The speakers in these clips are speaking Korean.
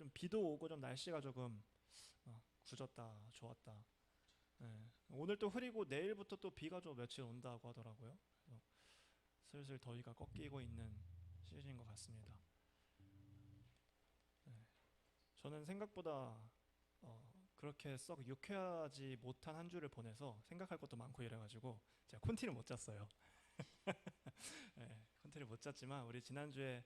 좀 비도 오고 좀 날씨가 조금 굳었다 좋았다. 오늘 또 흐리고 내일부터 또 비가 좀 며칠 온다고 하더라고요. 그래서 슬슬 더위가 꺾이고 있는 시즌인 것 같습니다. 저는 생각보다 그렇게 썩 유쾌하지 못한 한 주를 보내서 생각할 것도 많고 이래가지고 제가 콘티를 못 짰어요. 콘티를 못 짰지만 우리 지난주에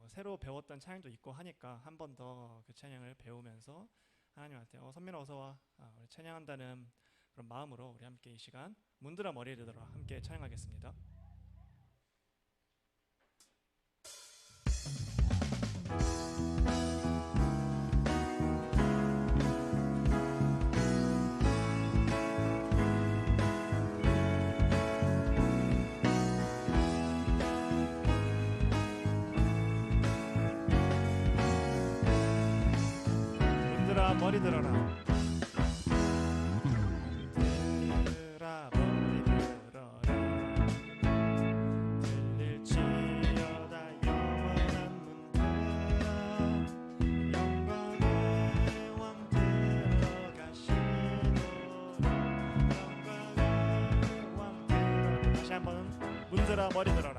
새로 배웠던 찬양도 있고 하니까 한 번 더 그 찬양을 배우면서 하나님한테 선민아 어서 와, 우리 찬양한다는 그런 마음으로 우리 함께 이 시간 문드라 머리를 들어라 함께 찬양하겠습니다. 문드라 머리 들어라 문드라 머리 들어라 들릴지어다 영원한 문드라 영광의 왕 들어가시도록 영광의 왕 들어가 다시 한번 문드라 머리 들어라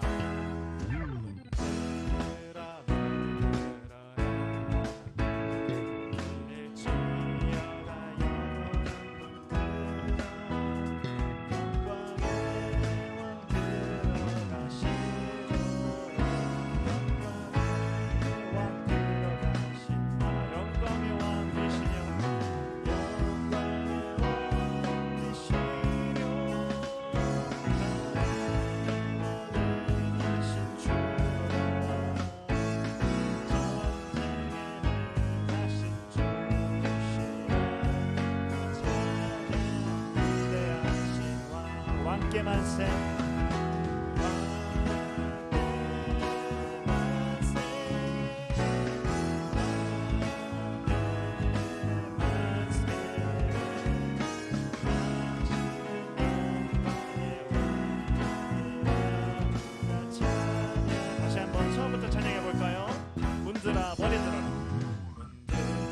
왕께 만세 다시 한번 처음부터 찬양해 볼까요? 문드라 머리 들어라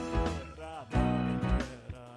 문드라 머리 들어라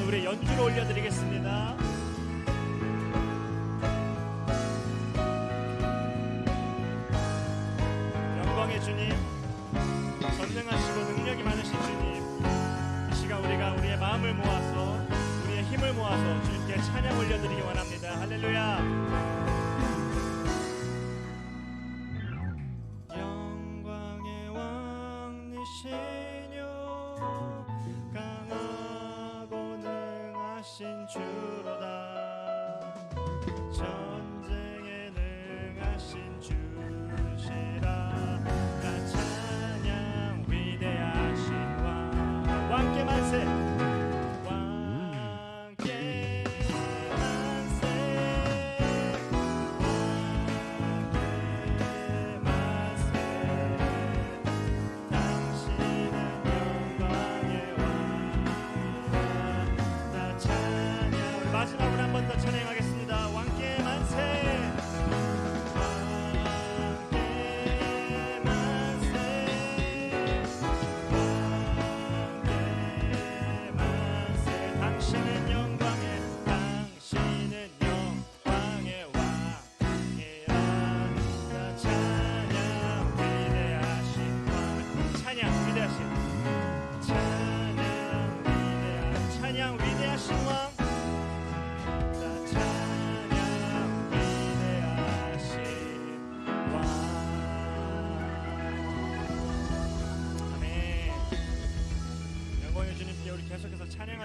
우리 연주로 올려드리겠습니다. 영광의 주님, 전능하시고 능력이 많으신 주님, 이 시간 우리가 우리의 마음을 모아서 우리의 힘을 모아서 주님께 찬양 올려드리기 원합니다. 할렐루야. 영광의 왕이시뇨 하신 주로다 전쟁에 능하신 주시라 나 찬양 위대하신 왕 왕께 만세 왕께 만세 왕께 만세 당신은 영광의 왕 나 찬양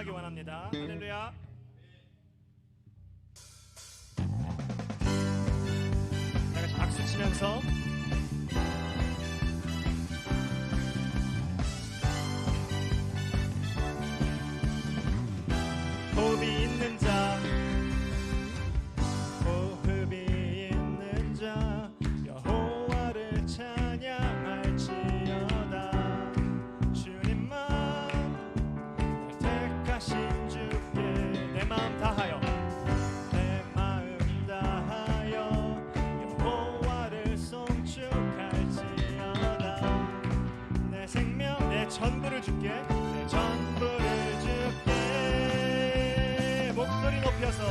찬양하기 원합니다. 할렐루야. 다 같이 박수 치면서 호흡이 있는 자, 호흡이 있는 자 여호와를 찬양할지어다. 주님만 택하신 주께 내 마음 다하여 여호와를 송축할지어다. 내 생명 내 전부를 주께, 내 전부를 주께. 목소리 높여서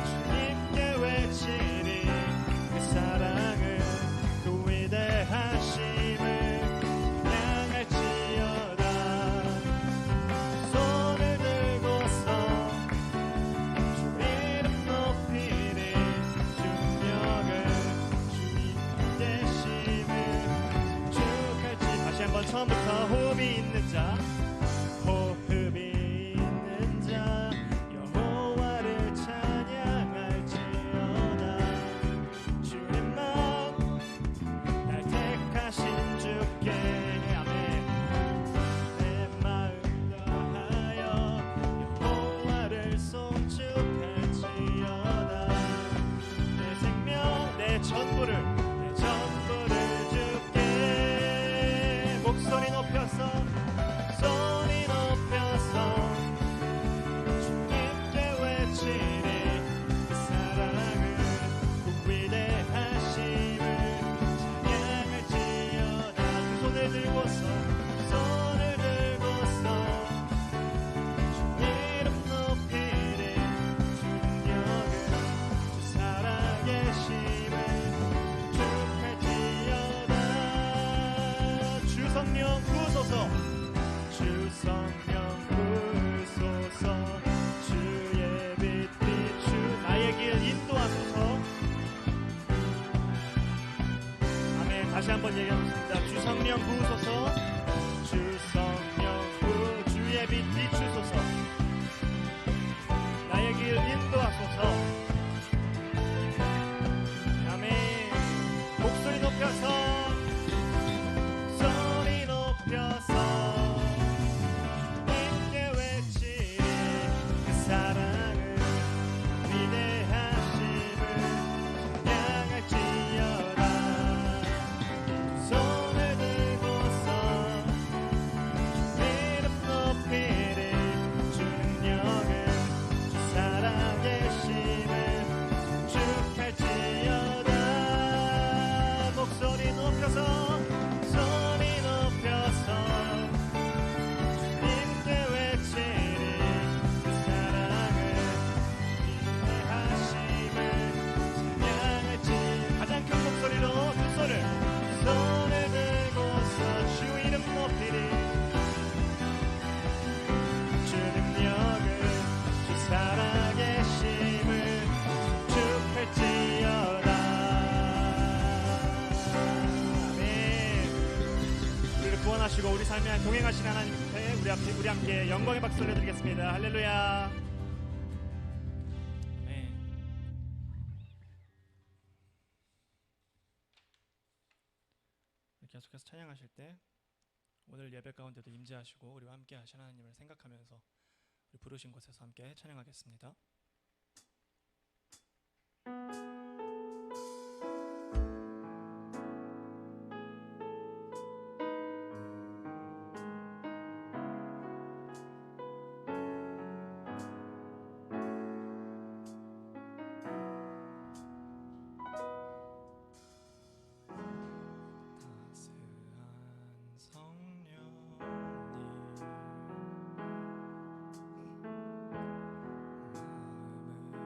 주님께 외치리. 그 사랑을 그 위대하심을 찬양할지어다. 손을 들고서 주 이름 높이리. 주 능력을 주님 되심을 축할지. 다시 한번 처음부터 호흡이 있는 자, 호흡이 있는 자 여호와를 찬양할지어다. 주님만 날 택하신 주께 아멘. 내 마음 다하여 여호와를 송축할지어다. 내 생명 내 전부를 주께. 목소리 높여서 주님께 외치리. 그 사랑을 그 위대하심을 찬양할지어다. 두 손을 들고서 주 이름 높이리. 주 능력을 주 살아계심을 축할지어다. 주 성령 부으소서, 주 성령 부으소서. 주의 빛 비추 나의 길 인도하소서. 아멘. 다시 한번 얘기하겠습니다. 주 성령 부으소서, 주 성령 주의 빛 비추소서. 나의 길 인도하소서. 아멘. 목소리 높여서 주님께 외치리. 그 사랑을 위대하심을 찬양할지어다. 손을 들고서 주 이름 높이리. 주 능력을 주 살아계심을 축할지어다. 목소리 높여서 주님께 외치리. 그 사랑을 위대하심을 찬양할지. 가장 큰 목소리로 두 손을 들고서 주 이름 높이리. 주 능력을 주 살아계심을 축할지어다. 구원하시고 우리 삶에 동행하신 하나님 앞에 우리 함께 영광의 박수를 드리겠습니다. 할렐루야. 네. 계속해서 찬양하실 때 오늘 예배 가운데도 임재하시고 우리와 함께 하신 하나님을 생각하면서 우리 부르신 곳에서 함께 찬양하겠습니다.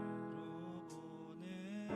마음으로 보내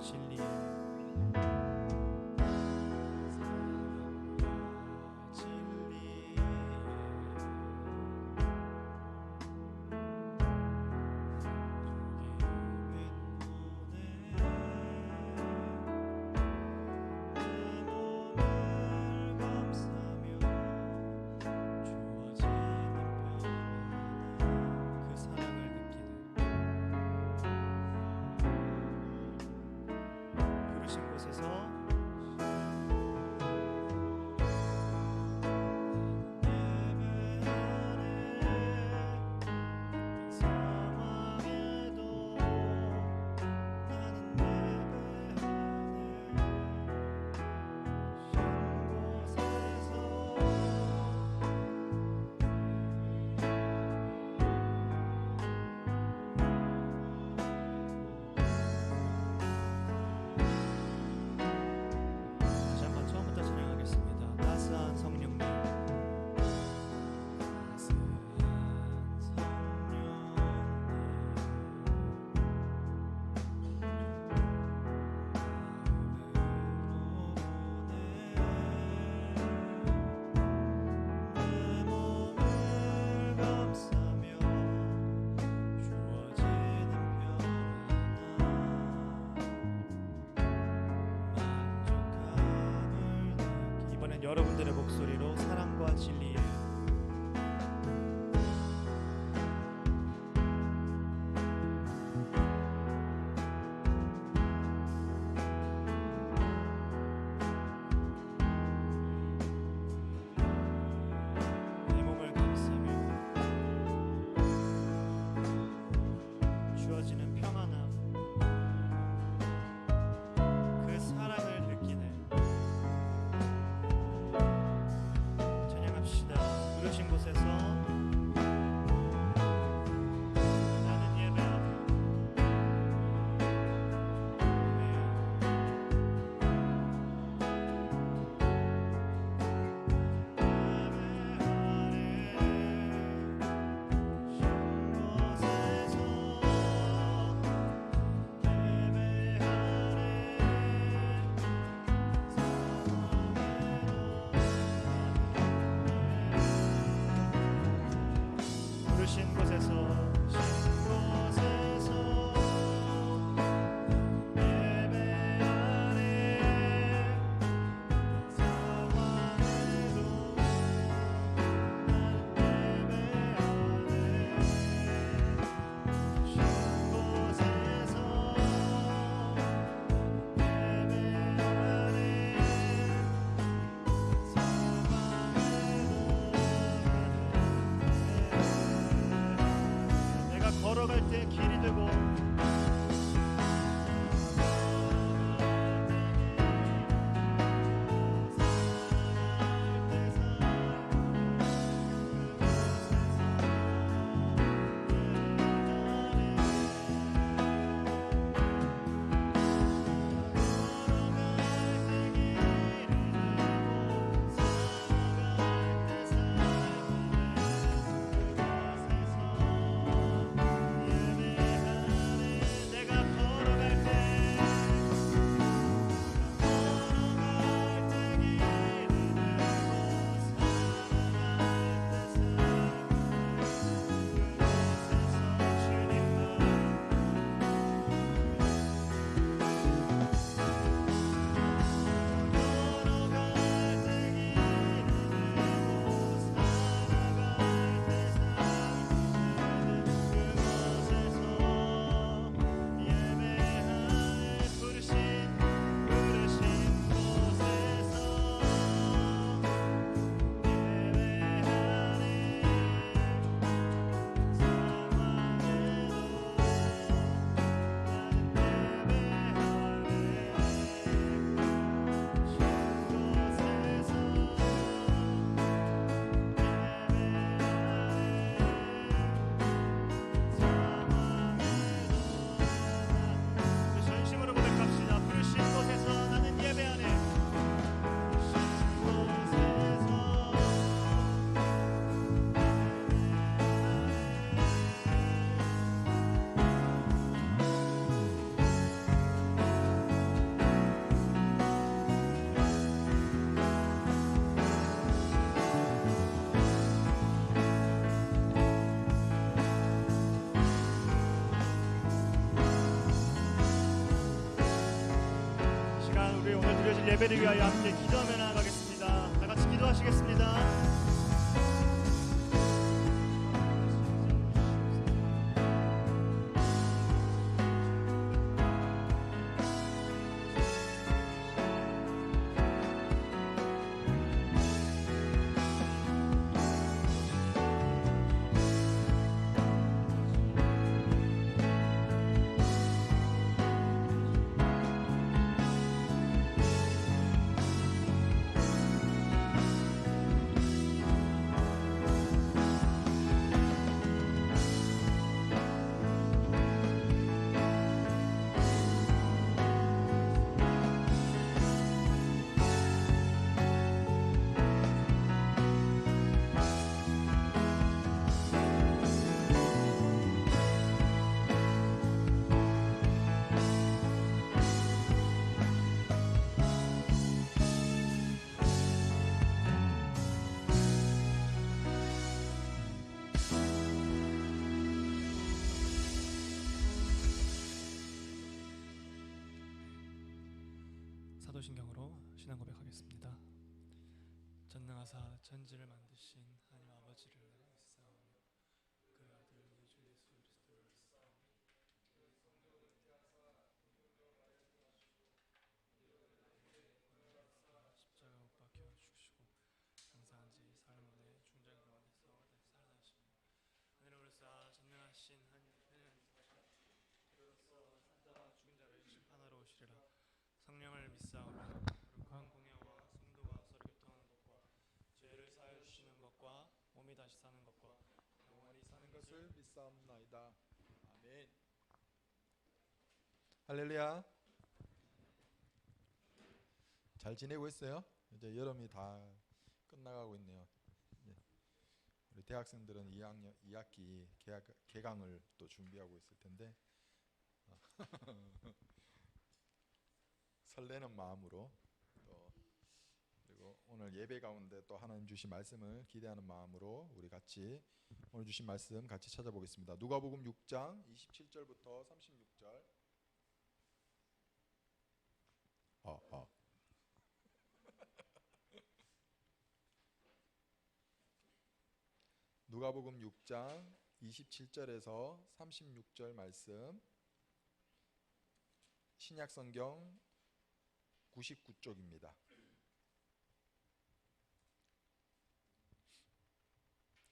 진리에 여러분들의 목소리로 사랑과 진리에 내 몸을 감싸며 주어지는 평안함 그 사랑을 느끼네. 찬양합시다. 부르신 곳에서 신 곳에서 걸어갈 때 길이 되고 오늘 예배를 위하여 함께 기도하며 나아가겠습니다. 다 같이 기도하시겠습니다. 사도신경으로 신앙 고백하겠습니다. 전능하사 천지를 만드신 하나님 아버지를 믿사오며 그 아들 우리 주 예수 그리스도를 믿사오며 십자가 못 박혀 죽으시고 장사한 지 사흘 만에 중장 가운데서 살아나시며 하늘을 쏴 전능하신 하나님은 비로소 산자와 죽은 자를 심판하러 오시리라. 성령을 믿사오며 거룩한 공예와 성도가 서로 교통하는 것과 죄를 사하여 주시는 것과 몸이 다시 사는 것과 영원히 사는 것을 믿사옵나이다. 아멘. 할렐루야. 잘 지내고 있어요? 이제 여름이 다 끝나가고 있네요. 우리 대학생들은 2학기 개강을 또 준비하고 있을 텐데 설레는 마음으로 또 그리고 오늘 예배 가운데 또 하나님 주신 말씀을 기대하는 마음으로 우리 같이 오늘 주신 말씀 같이 찾아보겠습니다. 누가복음 6장 27절부터 36절. 누가복음 6장 27절에서 36절 말씀, 신약성경 99쪽입니다.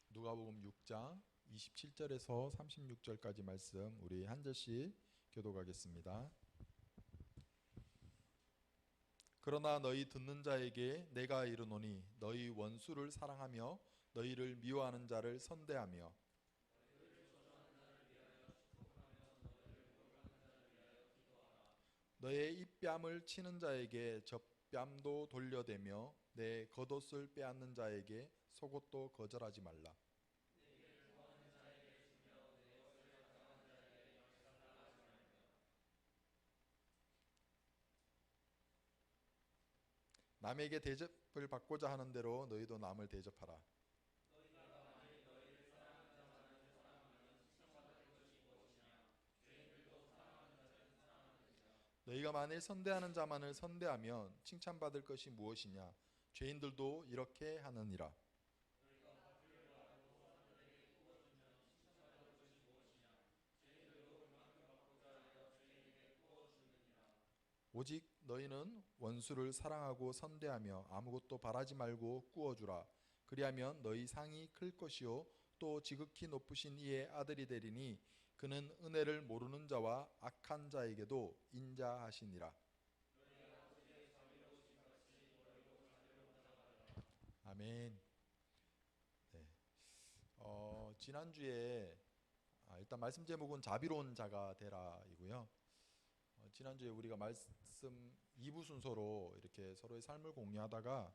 누가복음 6장 27절에서 36절까지 말씀 우리 한 절씩 교독하겠습니다. 그러나 너희 듣는 자에게 내가 이르노니 너희 원수를 사랑하며 너희를 미워하는 자를 선대하며 너의 입뺨을 치는 자에게 젖뺨도 돌려대며 내 겉옷을 빼앗는 자에게 속옷도 거절하지 말라. 남에게 대접을 받고자 하는 대로 너희도 남을 대접하라. 너희가 만일 선대하는 자만을 선대하면 칭찬받을 것이 무엇이냐? 죄인들도 이렇게 하느니라. 오직 너희는 원수를 사랑하고 선대하며 아무것도 바라지 말고 꾸어주라. 그리하면 너희 상이 클 것이요 또 지극히 높으신 이의 아들이 되리니 그는 은혜를 모르는 자와 악한 자에게도 인자하시니라. 아멘. 네. 지난주에 일단 말씀 제목은 자비로운 자가 되라이고요. 지난주에 우리가 말씀 2부 순서로 이렇게 서로의 삶을 공유하다가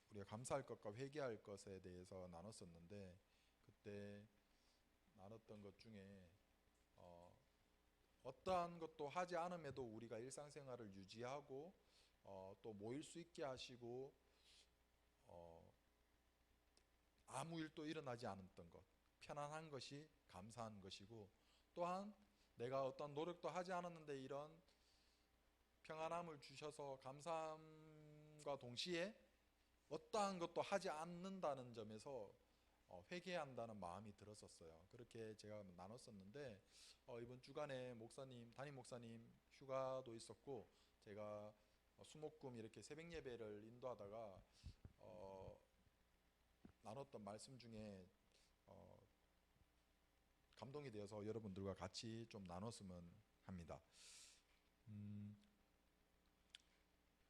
우리가 감사할 것과 회개할 것에 대해서 나눴었는데, 그때 나눴던 것 중에 어떠한 것도 하지 않음에도 우리가 일상생활을 유지하고 또 모일 수 있게 하시고 아무 일도 일어나지 않았던 것, 편안한 것이 감사한 것이고, 또한 내가 어떤 노력도 하지 않았는데 이런 평안함을 주셔서 감사함과 동시에 어떠한 것도 하지 않는다는 점에서 회개한다는 마음이 들었었어요. 그렇게 제가 나눴었는데 이번 주간에 담임 목사님 휴가도 있었고 제가 수목금 이렇게 새벽 예배를 인도하다가 나눴던 말씀 중에 감동이 되어서 여러분들과 같이 좀 나눴으면 합니다.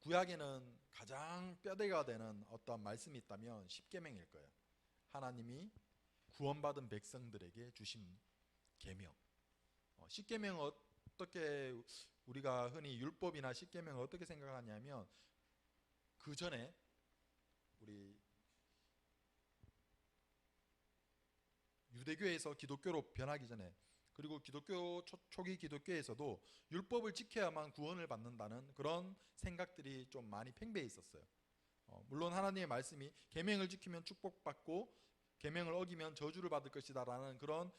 구약에는 가장 뼈대가 되는 어떤 말씀이 있다면 십계명일 거예요. 하나님이 구원받은 백성들에게 주신 계명. 십계명은 어떻게 우리가 흔히 율법이나 십계명을 어떻게 생각하냐면 그 전에 우리 유대교에서 기독교로 변하기 전에 그리고 초기 기독교에서도 율법을 지켜야만 구원을 받는다는 그런 생각들이 좀 많이 팽배해 있었어요. 물론 하나님의 말씀이 계명을 지키면 축복받고 계명을 어기면 저주를 받을 것이다라는 그런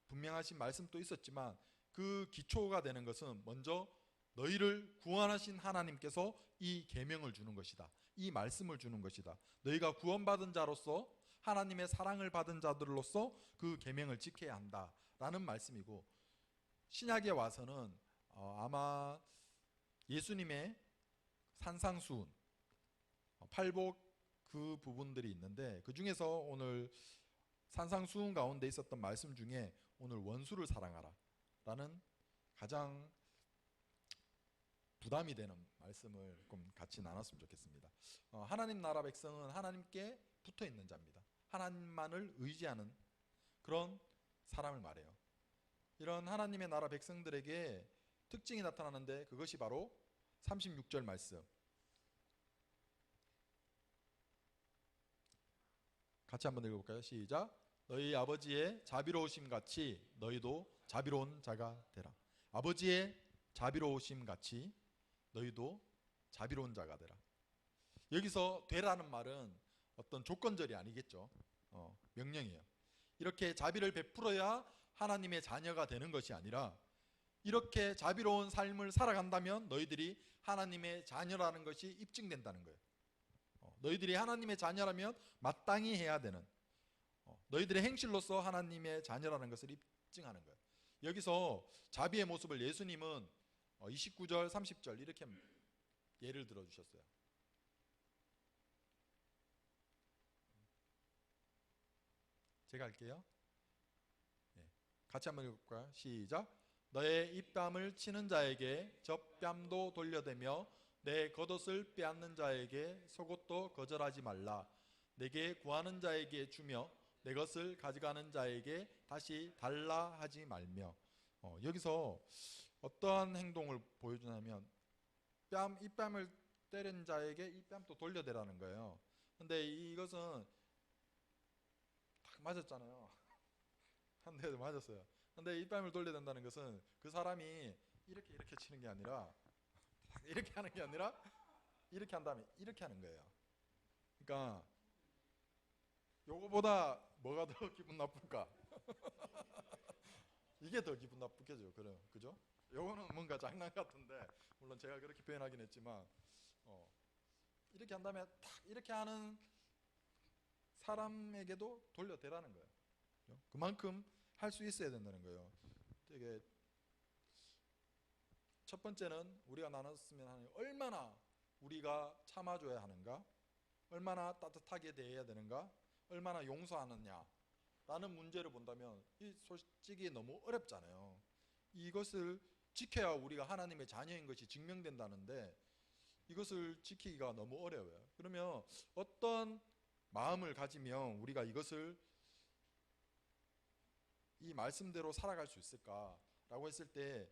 분명하신 말씀도 있었지만 그 기초가 되는 것은 먼저 너희를 구원하신 하나님께서 이 계명을 주는 것이다. 이 말씀을 주는 것이다. 너희가 구원받은 자로서 하나님의 사랑을 받은 자들로서 그 계명을 지켜야 한다라는 말씀이고, 신약에 와서는 아마 예수님의 산상수훈, 팔복 그 부분들이 있는데 그 중에서 오늘 산상수훈 가운데 있었던 말씀 중에 오늘 원수를 사랑하라 라는 가장 부담이 되는 말씀을 좀 같이 나눴으면 좋겠습니다. 하나님 나라 백성은 하나님께 붙어 있는 자입니다. 하나님만을 의지하는 그런 사람을 말해요. 이런 하나님의 나라 백성들에게 특징이 나타나는데 그것이 바로 36절 말씀, 같이 한번 읽어볼까요? 시작. 너희 아버지의 자비로우심 같이 너희도 자비로운 자가 되라. 아버지의 자비로우심 같이 너희도 자비로운 자가 되라. 여기서 되라는 말은 어떤 조건절이 아니겠죠. 명령이에요. 이렇게 자비를 베풀어야 하나님의 자녀가 되는 것이 아니라 이렇게 자비로운 삶을 살아간다면 너희들이 하나님의 자녀라는 것이 입증된다는 거예요. 너희들이 하나님의 자녀라면 마땅히 해야 되는, 너희들의 행실로서 하나님의 자녀라는 것을 입증하는 거예요. 여기서 자비의 모습을 예수님은 29절 30절 이렇게 예를 들어 주셨어요. 제가 할게요. 같이 한번 읽어볼까요? 시작. 너의 입담을 치는 자에게 젖뺨도 돌려대며 내 겉옷을 빼앗는 자에게 속옷도 거절하지 말라. 내게 구하는 자에게 주며 내 것을 가져가는 자에게 다시 달라 하지 말며. 여기서 어떠한 행동을 보여주냐면 입뺨을 때린 자에게 입뺨도 돌려대라는 거예요. 근데 이것은 딱 맞았잖아요. 한 대도 맞았어요. 근데 입뺨을 돌려댄다는 것은 그 사람이 이렇게 치는 게 아니라 이렇게 하는 게 아니라 이렇게 한 다음에 이렇게 하는 거예요. 그러니까 요거보다 뭐가 더 기분 나쁠까? 이게 더 기분 나쁘겠죠. 그죠? 요거는 뭔가 장난 같은데 물론 제가 그렇게 표현하긴 했지만 이렇게 한 다음에 딱 이렇게 하는 사람에게도 돌려대라는 거예요. 그만큼 할 수 있어야 된다는 거예요. 되게 첫 번째는 우리가 나눴으면 하는 얼마나 우리가 참아줘야 하는가, 얼마나 따뜻하게 대해야 되는가, 얼마나 용서하느냐 라는 문제를 본다면 이 솔직히 너무 어렵잖아요. 이것을 지켜야 우리가 하나님의 자녀인 것이 증명된다는데 이것을 지키기가 너무 어려워요. 그러면 어떤 마음을 가지면 우리가 이것을 이 말씀대로 살아갈 수 있을까라고 했을 때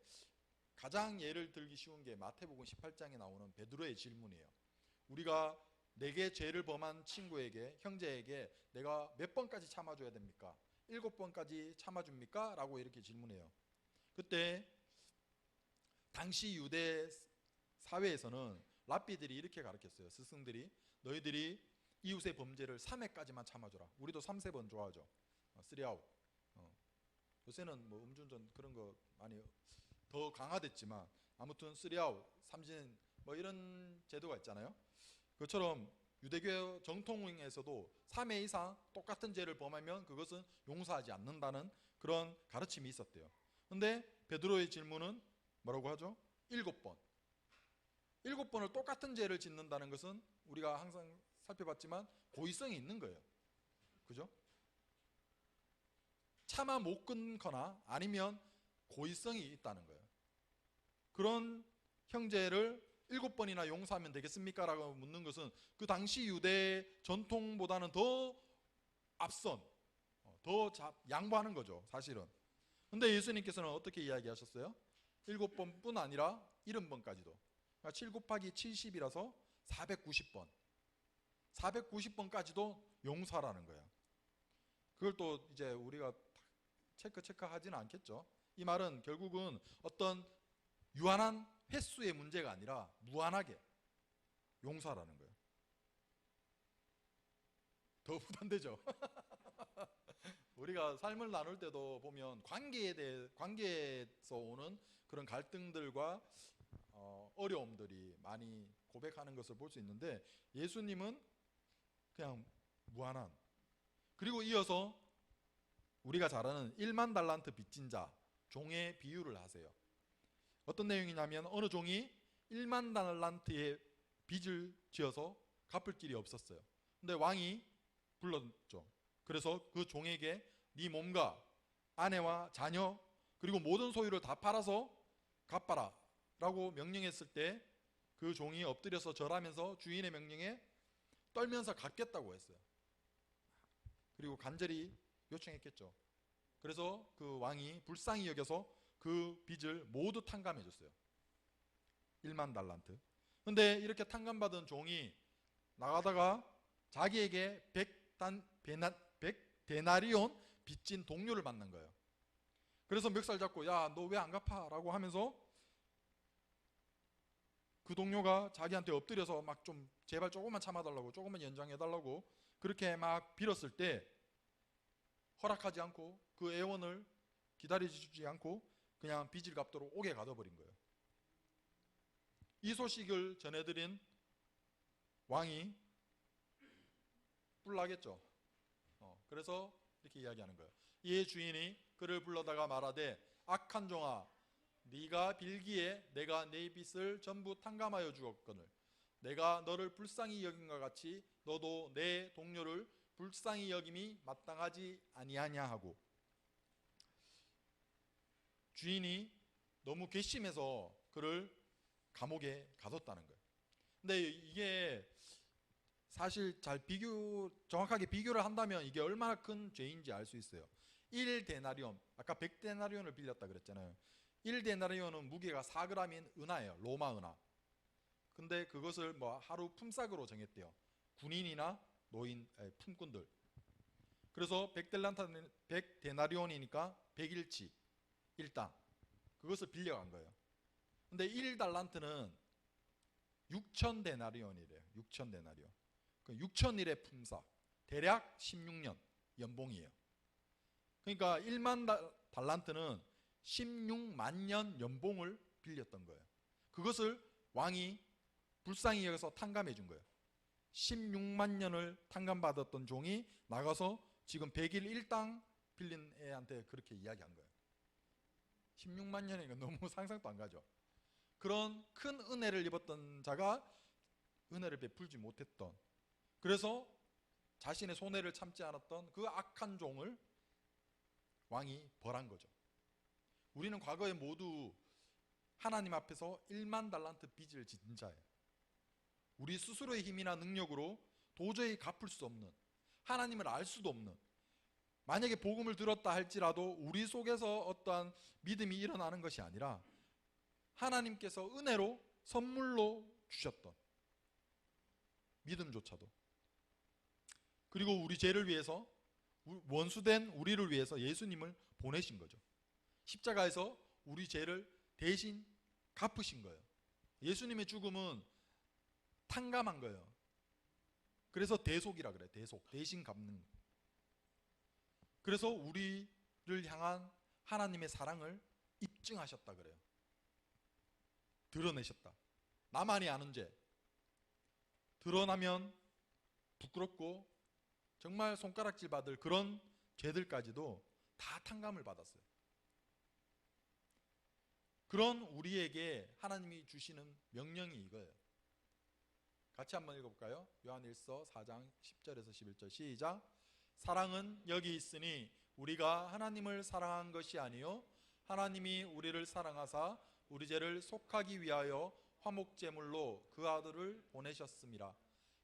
가장 예를 들기 쉬운 게 마태복음 18장에 나오는 베드로의 질문이에요. 우리가 내게 죄를 범한 친구에게, 형제에게 내가 몇 번까지 참아줘야 됩니까? 7번까지 참아줍니까? 라고 이렇게 질문해요. 그때 당시 유대 사회에서는 랍비들이 이렇게 가르쳤어요. 스승들이 너희들이 이웃의 범죄를 3회까지만 참아줘라. 우리도 3세번 좋아하죠. 3아웃. 요새는 뭐 음주운전 그런 거 많이 더 강화됐지만 아무튼 3아웃, 삼진 뭐 이런 제도가 있잖아요. 그것처럼 유대교 정통에서도 3회 이상 똑같은 죄를 범하면 그것은 용서하지 않는다는 그런 가르침이 있었대요. 근데 베드로의 질문은 뭐라고 하죠? 7번. 7번을 똑같은 죄를 짓는다는 것은 우리가 항상 살펴봤지만 고의성이 있는 거예요. 그죠? 차마 못 끊거나 아니면 고의성이 있다는 거예요. 그런 형제를 7번이나 용서하면 되겠습니까? 라고 묻는 것은 그 당시 유대 전통보다는 더 앞선, 더 양보하는 거죠, 사실은. 근데 예수님께서는 어떻게 이야기하셨어요? 7번뿐 아니라 70번까지도. 그러니까 7 곱하기 70이라서 490번. 490번까지도 용서하라는 거예요. 그걸 또 이제 우리가 체크하지는 않겠죠. 이 말은 결국은 어떤 유한한 횟수의 문제가 아니라 무한하게 용서하라는 거예요. 더 부담되죠. 우리가 삶을 나눌 때도 보면 관계에서 오는 그런 갈등들과 어려움들이 많이 고백하는 것을 볼 수 있는데, 예수님은 그냥 무한한. 그리고 이어서 우리가 잘 아는 1만 달란트 빚진 자, 종의 비유를 하세요. 어떤 내용이냐면 어느 종이 1만 달란트의 빚을 지어서 갚을 길이 없었어요. 근데 왕이 불렀죠. 그래서 그 종에게 네 몸과 아내와 자녀 그리고 모든 소유를 다 팔아서 갚아라 라고 명령했을 때 그 종이 엎드려서 절하면서 주인의 명령에 떨면서 갚겠다고 했어요. 그리고 간절히 요청했겠죠. 그래서 그 왕이 불쌍히 여겨서 그 빚을 모두 탕감해 줬어요. 1만 달란트. 근데 이렇게 탕감받은 종이 나가다가 자기에게 100데나리온 빚진 동료를 만난 거예요. 그래서 멱살 잡고 야, 너 왜 안 갚아? 라고 하면서 그 동료가 자기한테 엎드려서 막 좀 제발 조금만 참아달라고, 조금만 연장해달라고 그렇게 막 빌었을 때 허락하지 않고 그 애원을 기다려주지 않고 그냥 빚을 갚도록 옥에 가둬버린 거예요. 이 소식을 전해드린 왕이 뿔나겠죠. 그래서 이렇게 이야기하는 거예요. 이에 주인이 그를 불러다가 말하되 악한 종아, 네가 빌기에 내가 네 빚을 전부 탕감하여 주었거늘 내가 너를 불쌍히 여긴과 같이 너도 내 동료를 불쌍히 여김이 마땅하지 아니하냐 하고, 주인이 너무 괘씸해서 그를 감옥에 가뒀다는 거예요. 근데 이게 사실 정확하게 비교를 한다면 이게 얼마나 큰 죄인지 알 수 있어요. 1데나리온, 아까 100데나리온을 빌렸다 그랬잖아요. 1데나리온은 무게가 4g인 은하예요. 로마 은하. 근데 그것을 뭐 하루 품삯으로 정했대요. 군인이나 품꾼들. 그래서 100데나리온이니까 100일치 1당. 그것을 빌려간 거예요. 근데 1달란트는 6,000데나리온이래요. 6,000데나리온. 6,000일의 품삯. 대략 16년 연봉이에요. 그러니까 1만 달란트는 16만 년 연봉을 빌렸던 거예요. 그것을 왕이 불쌍히 여기서 탕감해 준 거예요. 16만 년을 탕감받았던 종이 나가서 지금 100일 1당 빌린 애한테 그렇게 이야기한 거예요. 16만 년이니까 너무 상상도 안 가죠. 그런 큰 은혜를 입었던 자가 은혜를 베풀지 못했던, 그래서 자신의 손해를 참지 않았던 그 악한 종을 왕이 벌한 거죠. 우리는 과거에 모두 하나님 앞에서 1만 달란트 빚을 지은 자예요. 우리 스스로의 힘이나 능력으로 도저히 갚을 수 없는, 하나님을 알 수도 없는, 만약에 복음을 들었다 할지라도 우리 속에서 어떠한 믿음이 일어나는 것이 아니라 하나님께서 은혜로 선물로 주셨던 믿음조차도, 그리고 우리 죄를 위해서 원수된 우리를 위해서 예수님을 보내신 거죠. 십자가에서 우리 죄를 대신 갚으신 거예요. 예수님의 죽음은 탕감한 거예요. 그래서 대속이라 그래요. 대신 갚는. 그래서 우리를 향한 하나님의 사랑을 입증하셨다 그래요. 드러내셨다. 나만이 아는 죄. 드러나면 부끄럽고 정말 손가락질 받을 그런 죄들까지도 다 탕감을 받았어요. 그런 우리에게 하나님이 주시는 명령이 이거예요. 같이 한번 읽어볼까요? 요한일서 4장 10절에서 11절 시작. 사랑은 여기 있으니 우리가 하나님을 사랑한 것이 아니요 하나님이 우리를 사랑하사 우리 죄를 속하기 위하여 화목제물로 그 아들을 보내셨음이라.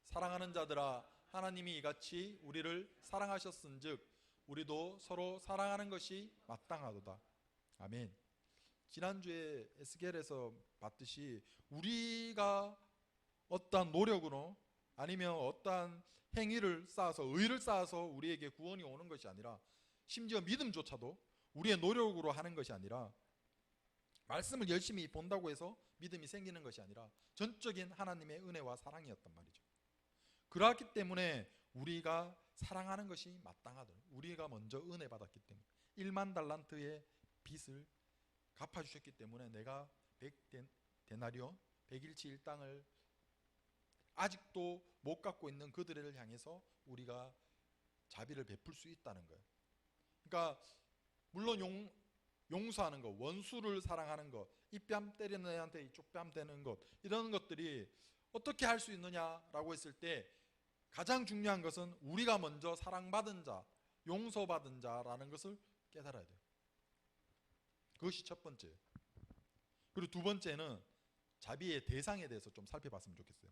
사랑하는 자들아 하나님이 이같이 우리를 사랑하셨은즉 우리도 서로 사랑하는 것이 마땅하도다. 아멘. 지난주에 에스겔에서 봤듯이 우리가 어떠한 노력으로 아니면 어떠한 행위를 쌓아서 의를 쌓아서 우리에게 구원이 오는 것이 아니라 심지어 믿음조차도 우리의 노력으로 하는 것이 아니라 말씀을 열심히 본다고 해서 믿음이 생기는 것이 아니라 전적인 하나님의 은혜와 사랑이었단 말이죠. 그렇기 때문에 우리가 사랑하는 것이 마땅하다. 우리가 먼저 은혜 받았기 때문에 1만 달란트의 빚을 갚아주셨기 때문에 내가 100데나리온 100일치 일당을 아직도 못 갖고 있는 그들을 향해서 우리가 자비를 베풀 수 있다는 거예요. 그러니까 물론 용서하는 것, 원수를 사랑하는 것, 이 뺨 때리는 애한테 이쪽 뺨 대는 것, 이런 것들이 어떻게 할 수 있느냐라고 했을 때 가장 중요한 것은 우리가 먼저 사랑받은 자, 용서받은 자라는 것을 깨달아야 돼요. 그것이 첫 번째. 그리고 두 번째는 자비의 대상에 대해서 좀 살펴봤으면 좋겠어요.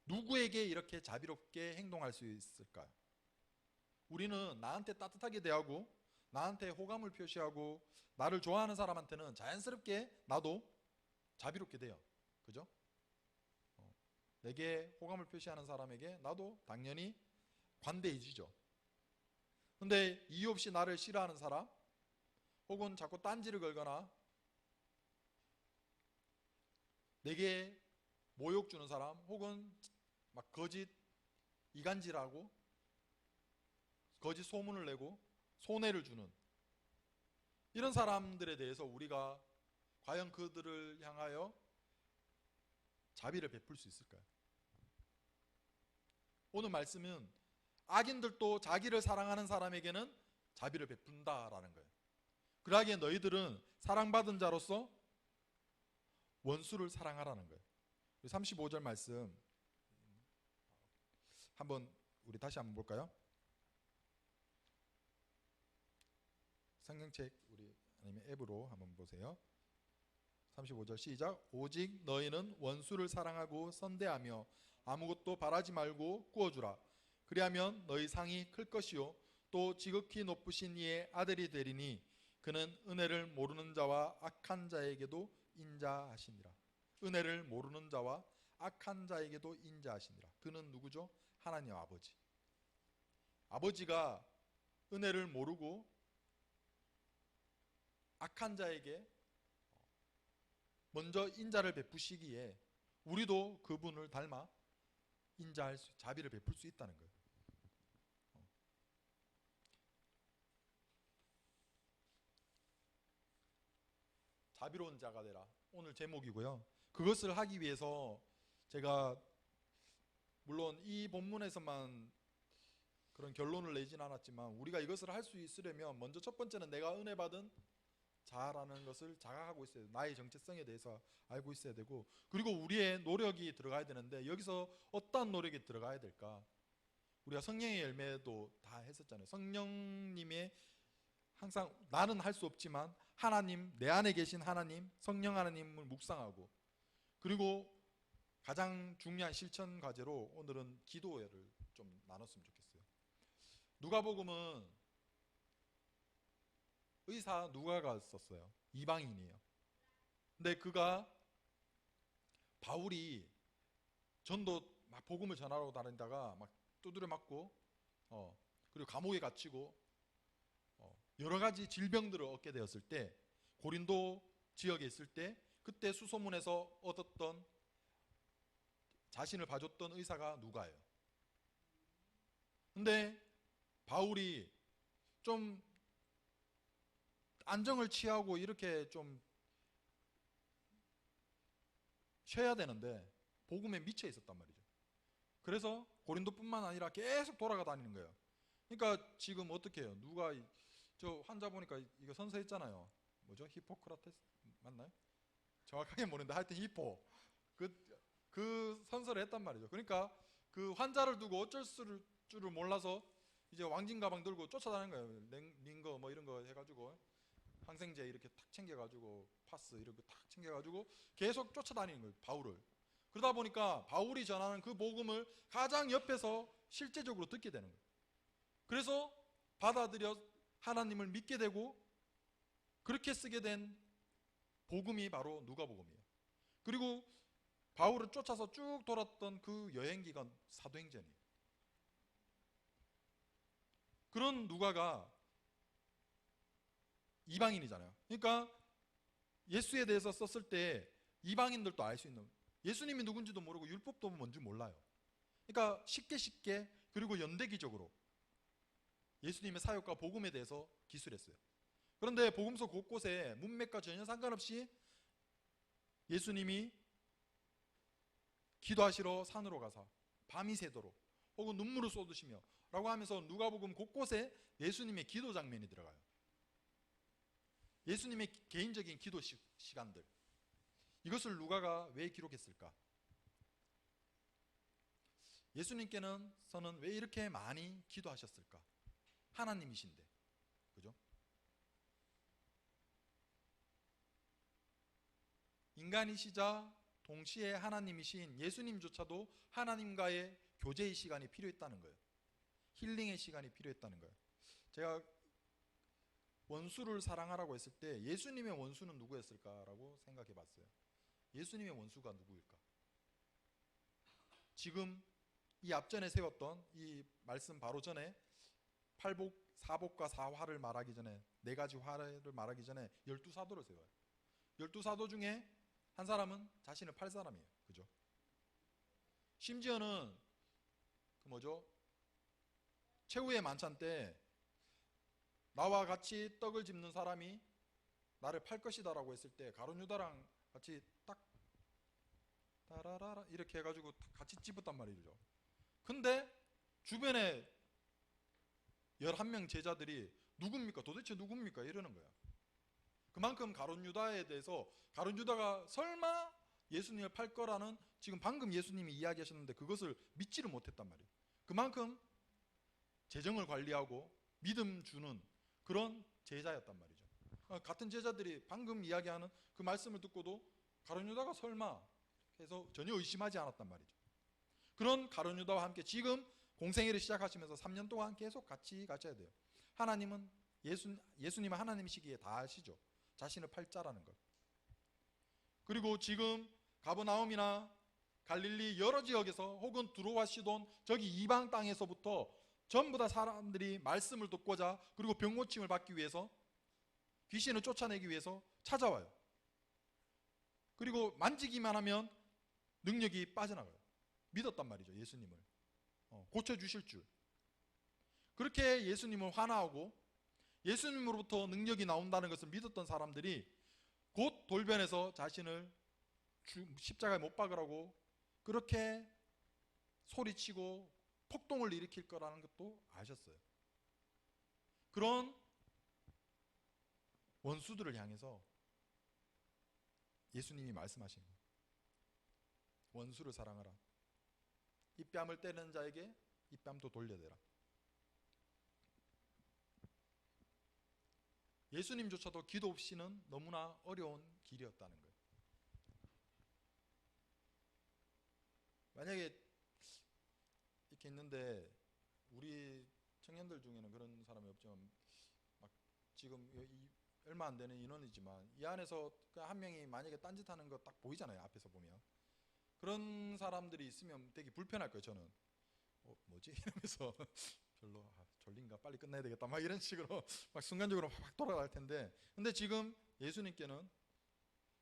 누구에게 이렇게 자비롭게 행동할 수 있을까요? 우리는 나한테 따뜻하게 대하고 나한테 호감을 표시하고 나를 좋아하는 사람한테는 자연스럽게 나도 자비롭게 돼요. 그죠? 내게 호감을 표시하는 사람에게 나도 당연히 관대해지죠. 근데 이유 없이 나를 싫어하는 사람 혹은 자꾸 딴지를 걸거나 내게 모욕 주는 사람 혹은 막 거짓 이간질하고 거짓 소문을 내고 손해를 주는 이런 사람들에 대해서 우리가 과연 그들을 향하여 자비를 베풀 수 있을까요? 오늘 말씀은 악인들도 자기를 사랑하는 사람에게는 자비를 베푼다라는 거예요. 그러기에 너희들은 사랑받은 자로서 원수를 사랑하라는 거예요. 35절 말씀 한번 우리 다시 한번 볼까요? 성경책 우리 아니면 앱으로 한번 보세요. 35절 시작. 오직 너희는 원수를 사랑하고 선대하며 아무것도 바라지 말고 구워주라. 그리하면 너희 상이 클 것이요 또 지극히 높으신 이의 아들이 되리니 그는 은혜를 모르는 자와 악한 자에게도 인자하시니라. 은혜를 모르는 자와 악한 자에게도 인자하시니라. 그는 누구죠? 하나님 아버지. 아버지가 은혜를 모르고 악한 자에게 먼저 인자를 베푸시기에 우리도 그분을 닮아 인자할 수, 자비를 베풀 수 있다는 거예요. 자비로운 자가 되라. 오늘 제목이고요. 그것을 하기 위해서 제가 물론 이 본문에서만 그런 결론을 내진 않았지만 우리가 이것을 할 수 있으려면 먼저 첫 번째는 내가 은혜 받은 자라는 것을 자각하고 있어야 돼요. 나의 정체성에 대해서 알고 있어야 되고 그리고 우리의 노력이 들어가야 되는데 여기서 어떠한 노력이 들어가야 될까? 우리가 성령의 열매도 다 했었잖아요. 성령님의 항상 나는 할 수 없지만 하나님, 내 안에 계신 하나님, 성령 하나님을 묵상하고 그리고 가장 중요한 실천 과제로 오늘은 기도회를 좀 나눴으면 좋겠어요. 누가복음은 의사 누가가 썼어요. 이방인이에요. 근데 그가 바울이 전도 막 복음을 전하러 다니다가 막 두드려 맞고 그리고 감옥에 갇히고 여러 가지 질병들을 얻게 되었을 때 고린도 지역에 있을 때 그때 수소문에서 얻었던 자신을 봐줬던 의사가 누가예요. 근데 바울이 좀 안정을 취하고 이렇게 좀 쉬어야 되는데 복음에 미쳐 있었단 말이죠. 그래서 고린도뿐만 아니라 계속 돌아가 다니는 거예요. 그러니까 지금 어떻게 해요? 누가 저 환자 보니까 이거 선서했잖아요. 뭐죠? 히포크라테스 맞나요? 정확하게 모르는데 하여튼 히포 그 선서를 했단 말이죠. 그러니까 그 환자를 두고 어쩔 줄을 몰라서 이제 왕진 가방 들고 쫓아다니는 거예요. 링거 뭐 이런 거 해가지고 항생제 이렇게 탁 챙겨가지고 파스 이렇게 탁 챙겨가지고 계속 쫓아다니는 거예요. 바울을. 그러다 보니까 바울이 전하는 그 복음을 가장 옆에서 실제적으로 듣게 되는 거예요. 그래서 받아들여 하나님을 믿게 되고 그렇게 쓰게 된 복음이 바로 누가복음이에요. 그리고 바울을 쫓아서 쭉 돌았던 그 여행기가 사도행전이에요. 그런 누가가 이방인이잖아요. 그러니까 예수에 대해서 썼을 때 이방인들도 알 수 있는, 예수님이 누군지도 모르고 율법도 뭔지 몰라요. 그러니까 쉽게 그리고 연대기적으로 예수님의 사역과 복음에 대해서 기술했어요. 그런데 복음서 곳곳에 문맥과 전혀 상관없이 예수님이 기도하시러 산으로 가사 밤이 새도록 혹은 눈물을 쏟으시며 라고 하면서 누가복음 곳곳에 예수님의 기도 장면이 들어가요. 예수님의 개인적인 기도 시간들. 이것을 누가가 왜 기록했을까? 예수님께서는 왜 이렇게 많이 기도하셨을까? 하나님이신데, 그죠? 인간이시자 동시에 하나님이신 예수님조차도 하나님과의 교제의 시간이 필요했다는 거예요. 힐링의 시간이 필요했다는 거예요. 제가 원수를 사랑하라고 했을 때 예수님의 원수는 누구였을까라고 생각해 봤어요. 예수님의 원수가 누구일까? 지금 이 앞전에 세웠던 이 말씀 바로 전에 사복과 사화를 말하기 전에, 네 가지 화를 말하기 전에 12사도를 세워요. 12사도 중에 한 사람은 자신을 팔 사람이에요. 그죠? 심지어는 최후의 만찬 때 나와 같이 떡을 집는 사람이 나를 팔 것이다 라고 했을 때 가룟 유다랑 같이 딱 따라라라 이렇게 해가지고 같이 집었단 말이죠. 근데 주변에 11명 제자들이 누굽니까? 도대체 누굽니까? 이러는 거야. 그만큼 가룟 유다에 대해서 가룟 유다가 설마 예수님을 팔 거라는, 지금 방금 예수님이 이야기하셨는데 그것을 믿지를 못했단 말이에요. 그만큼 재정을 관리하고 믿음 주는 그런 제자였단 말이죠. 같은 제자들이 방금 이야기하는 그 말씀을 듣고도 가룟 유다가 설마 해서 전혀 의심하지 않았단 말이죠. 그런 가룟 유다와 함께 지금 공생애를 시작하시면서 3년 동안 계속 같이 가셔야 돼요. 하나님은 예수님은 하나님이시기에 다 아시죠. 자신을 팔 자라는 것. 그리고 지금 가버나움이나 갈릴리 여러 지역에서 혹은 두로와 시돈 저기 이방 땅에서부터 전부 다 사람들이 말씀을 듣고자 그리고 병 고침을 받기 위해서, 귀신을 쫓아내기 위해서 찾아와요. 그리고 만지기만 하면 능력이 빠져나가요. 믿었단 말이죠. 예수님을 고쳐주실 줄. 그렇게 예수님을 환호하고 예수님으로부터 능력이 나온다는 것을 믿었던 사람들이 곧 돌변해서 자신을 십자가에 못 박으라고 그렇게 소리치고 폭동을 일으킬 거라는 것도 아셨어요. 그런 원수들을 향해서 예수님이 말씀하신 거예요. 원수를 사랑하라. 입뺨을 때리는 자에게 입뺨도 돌려대라. 예수님조차도 기도 없이는 너무나 어려운 길이었다는 거예요. 만약에 이렇게 있는데 우리 청년들 중에는 그런 사람이 없지만 막 지금 얼마 안 되는 인원이지만 이 안에서 한 명이 만약에 딴짓하는 거 딱 보이잖아요. 앞에서 보면. 그런 사람들이 있으면 되게 불편할 거예요. 저는 뭐지? 이러면서 별로 졸린가? 빨리 끝내야 되겠다 막 이런 식으로 막 순간적으로 막 돌아갈 텐데, 근데 지금 예수님께는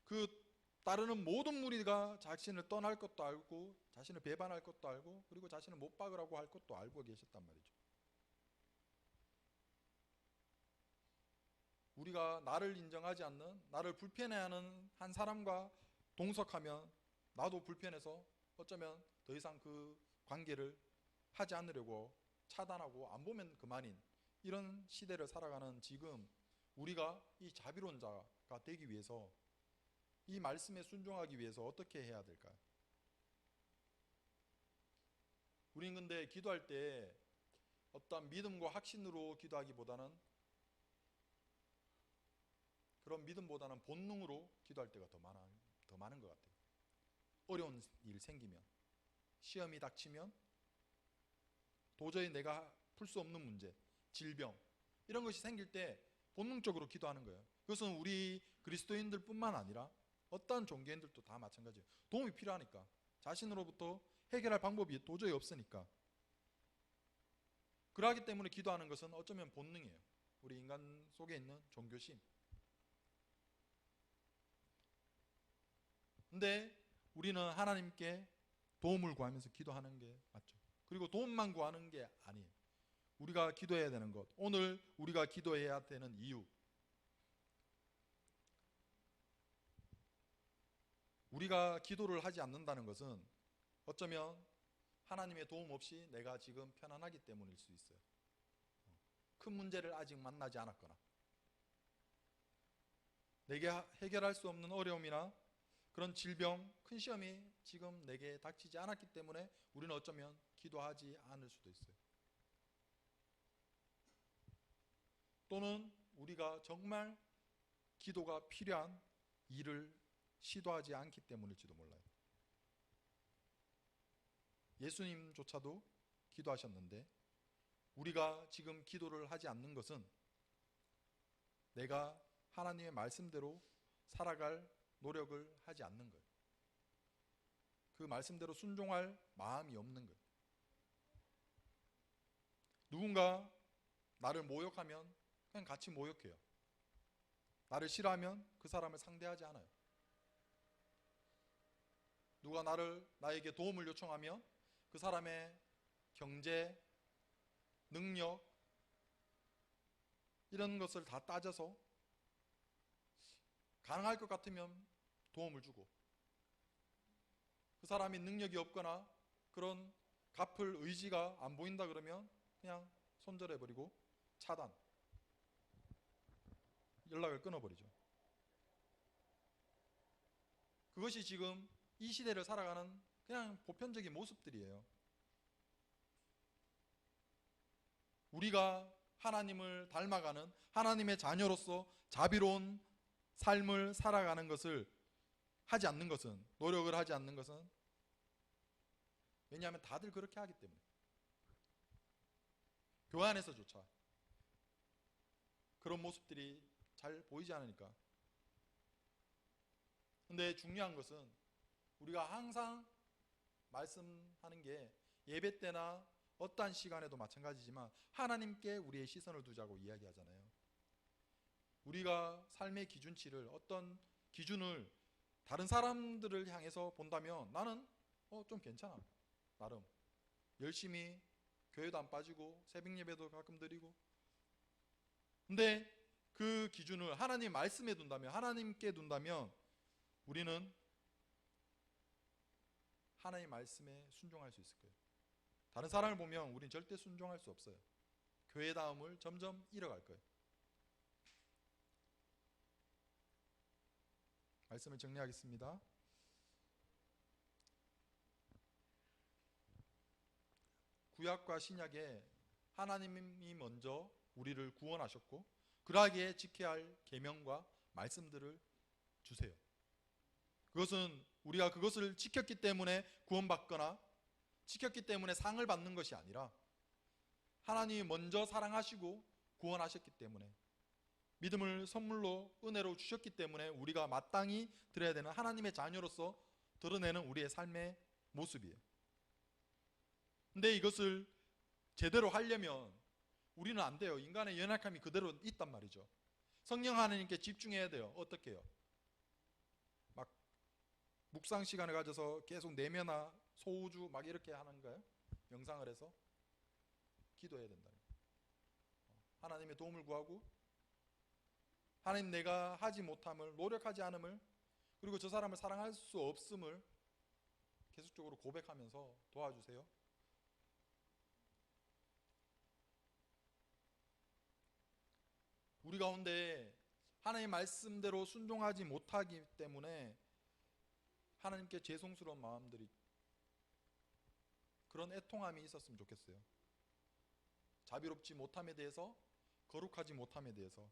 그 따르는 모든 무리가 자신을 떠날 것도 알고 자신을 배반할 것도 알고 그리고 자신을 못 박으라고 할 것도 알고 계셨단 말이죠. 우리가 나를 인정하지 않는, 나를 불편해하는 한 사람과 동석하면 나도 불편해서 어쩌면 더 이상 그 관계를 하지 않으려고 차단하고 안 보면 그만인 이런 시대를 살아가는 지금 우리가 이 자비로운 자가 되기 위해서 이 말씀에 순종하기 위해서 어떻게 해야 될까요? 우리는 근데 기도할 때 어떤 믿음과 확신으로 기도하기보다는 그런 믿음보다는 본능으로 기도할 때가 더 많은 것 같아요. 어려운 일 생기면, 시험이 닥치면, 도저히 내가 풀 수 없는 문제, 질병 이런 것이 생길 때 본능적으로 기도하는 거예요. 그것은 우리 그리스도인들뿐만 아니라 어떠한 종교인들도 다 마찬가지예요. 도움이 필요하니까, 자신으로부터 해결할 방법이 도저히 없으니까. 그러하기 때문에 기도하는 것은 어쩌면 본능이에요. 우리 인간 속에 있는 종교심. 근데 우리는 하나님께 도움을 구하면서 기도하는 게 맞죠. 그리고 도움만 구하는 게 아니에요. 우리가 기도해야 되는 것, 오늘 우리가 기도해야 되는 이유, 우리가 기도를 하지 않는다는 것은 어쩌면 하나님의 도움 없이 내가 지금 편안하기 때문일 수 있어요. 큰 문제를 아직 만나지 않았거나 내게 해결할 수 없는 어려움이나 그런 질병, 큰 시험이 지금 내게 닥치지 않았기 때문에 우리는 어쩌면 기도하지 않을 수도 있어요. 또는 우리가 정말 기도가 필요한 일을 시도하지 않기 때문일지도 몰라요. 예수님조차도 기도하셨는데 우리가 지금 기도를 하지 않는 것은 내가 하나님의 말씀대로 살아갈 노력을 하지 않는 거예요. 그 말씀대로 순종할 마음이 없는 거예요. 누군가 나를 모욕하면 그냥 같이 모욕해요. 나를 싫어하면 그 사람을 상대하지 않아요. 누가 나에게 도움을 요청하면 그 사람의 경제, 능력 이런 것을 다 따져서 가능할 것 같으면 도움을 주고, 그 사람이 능력이 없거나 그런 갚을 의지가 안 보인다 그러면 그냥 손절해버리고 차단, 연락을 끊어버리죠. 그것이 지금 이 시대를 살아가는 그냥 보편적인 모습들이에요. 우리가 하나님을 닮아가는 하나님의 자녀로서 자비로운 삶을 살아가는 것을 하지 않는 것은, 노력을 하지 않는 것은, 왜냐하면 다들 그렇게 하기 때문에, 교회 안에서조차 그런 모습들이 잘 보이지 않으니까. 근데 중요한 것은 우리가 항상 말씀하는 게 예배 때나 어떠한 시간에도 마찬가지지만 하나님께 우리의 시선을 두자고 이야기하잖아요. 우리가 삶의 기준치를, 어떤 기준을 다른 사람들을 향해서 본다면 나는 좀 괜찮아, 나름 열심히 교회도 안 빠지고 새벽 예배도 가끔 드리고. 근데 그 기준을 하나님 말씀에 둔다면, 하나님께 둔다면 우리는 하나님 말씀에 순종할 수 있을 거예요. 다른 사람을 보면 우린 절대 순종할 수 없어요. 교회다움을 점점 잃어갈 거예요. 말씀을 정리하겠습니다. 구약과 신약에 하나님이 먼저 우리를 구원하셨고 그러하기에 지켜야 할 계명과 말씀들을 주세요. 그것은 우리가 그것을 지켰기 때문에 구원받거나 지켰기 때문에 상을 받는 것이 아니라 하나님이 먼저 사랑하시고 구원하셨기 때문에, 믿음을 선물로 은혜로 주셨기 때문에 우리가 마땅히 드려야 되는 하나님의 자녀로서 드러내는 우리의 삶의 모습이에요. 근데 이것을 제대로 하려면 우리는 안 돼요. 인간의 연약함이 그대로 있단 말이죠. 성령 하나님께 집중해야 돼요. 어떻게 해요? 막 묵상 시간을 가져서 계속 내면화, 소우주 막 이렇게 하는 거예요? 명상을 해서? 기도해야 된다. 하나님의 도움을 구하고 하나님 내가 하지 못함을, 노력하지 않음을, 그리고 저 사람을 사랑할 수 없음을 계속적으로 고백하면서 도와주세요. 우리 가운데 하나님의 말씀대로 순종하지 못하기 때문에 하나님께 죄송스러운 마음들이, 그런 애통함이 있었으면 좋겠어요. 자비롭지 못함에 대해서, 거룩하지 못함에 대해서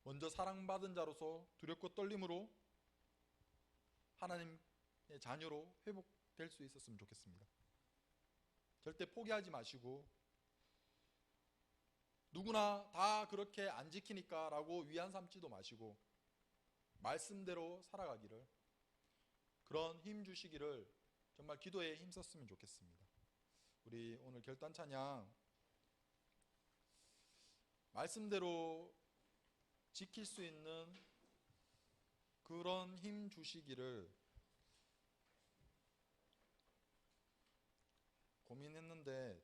먼저 사랑받은 자로서 두렵고 떨림으로 하나님의 자녀로 회복될 수 있었으면 좋겠습니다. 절대 포기하지 마시고 누구나 다 그렇게 안 지키니까 라고 위안 삼지도 마시고 말씀대로 살아가기를, 그런 힘 주시기를 정말 기도에 힘썼으면 좋겠습니다. 우리 오늘 결단 찬양 말씀대로 지킬 수 있는 그런 힘 주시기를 고민했는데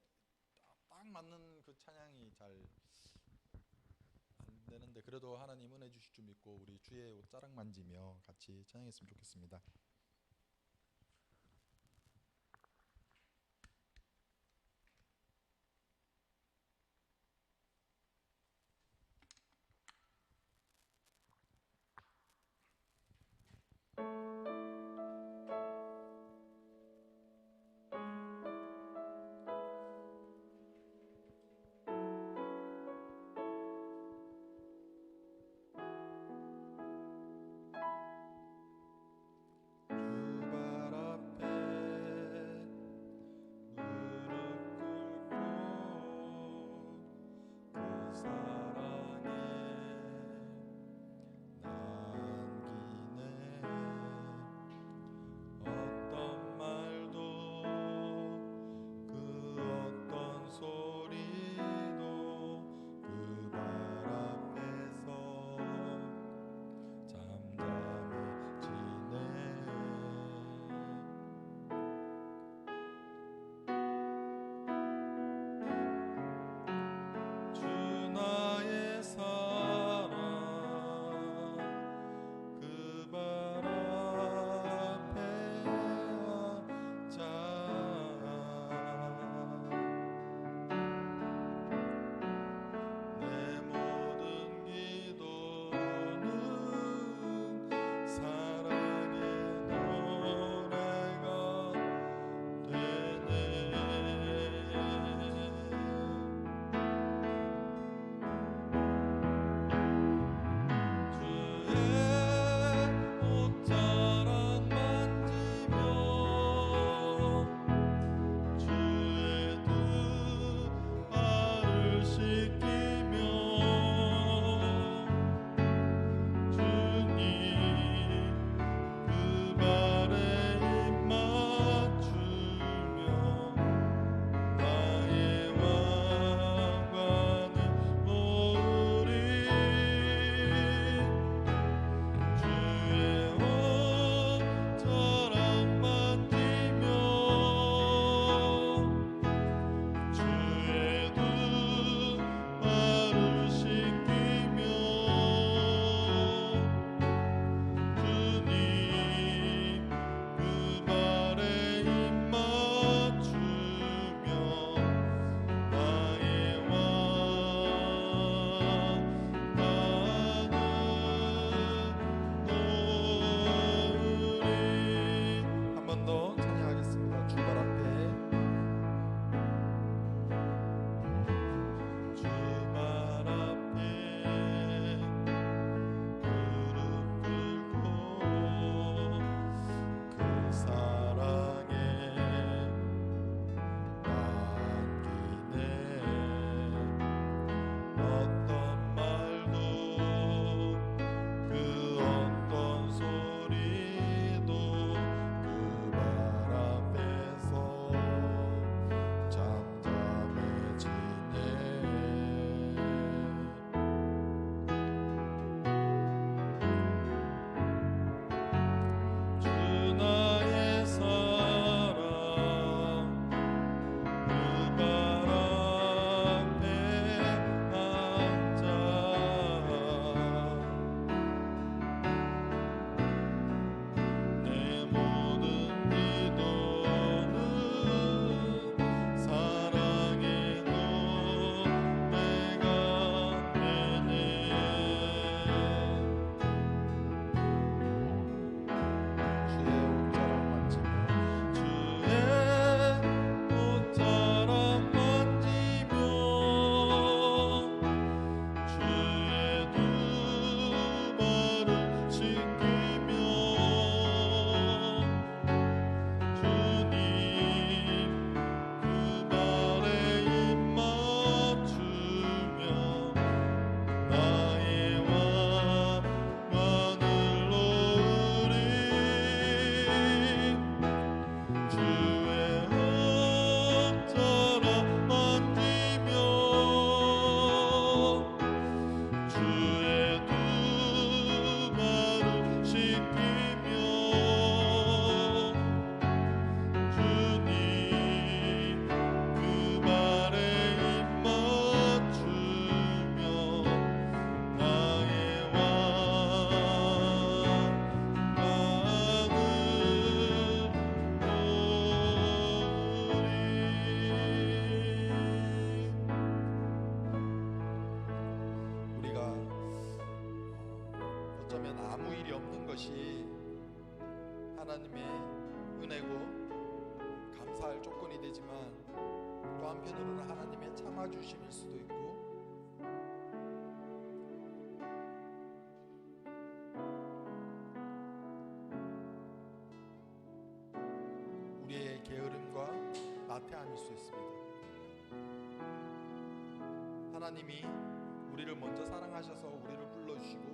딱 맞는 그 찬양이 잘 안 되는데, 그래도 하나님 은혜 주실 줄 믿고 우리 주의 옷 자락 만지며 같이 찬양했으면 좋겠습니다. 어쩌면 아무 일이 없는 것이 하나님의 은혜고 감사할 조건이 되지만 또 한편으로는 하나님의 참아주심일 수도 있고 우리의 게으름과 나태함일 수 있습니다. 하나님이 우리를 먼저 사랑하셔서 우리를 불러주시고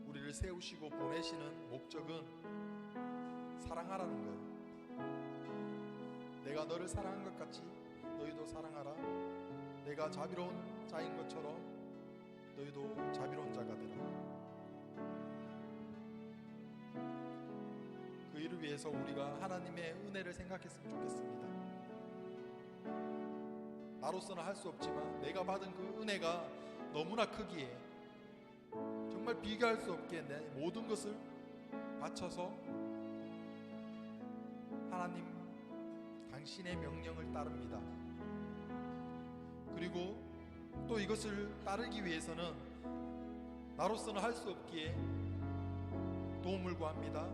우리를 세우시고 보내시는 목적은 사랑하라는 거예요. 내가 너를 사랑한 것 같이 너희도 사랑하라. 내가 자비로운 자인 것처럼 너희도 자비로운 자가 되라. 그 일을 위해서 우리가 하나님의 은혜를 생각했으면 좋겠습니다. 나로서는 할 수 없지만 내가 받은 그 은혜가 너무나 크기에 정말 비교할 수 없게 내 모든 것을 바쳐서 하나님 당신의 명령을 따릅니다. 그리고 또 이것을 따르기 위해서는 나로서는 할 수 없기에 도움을 구합니다.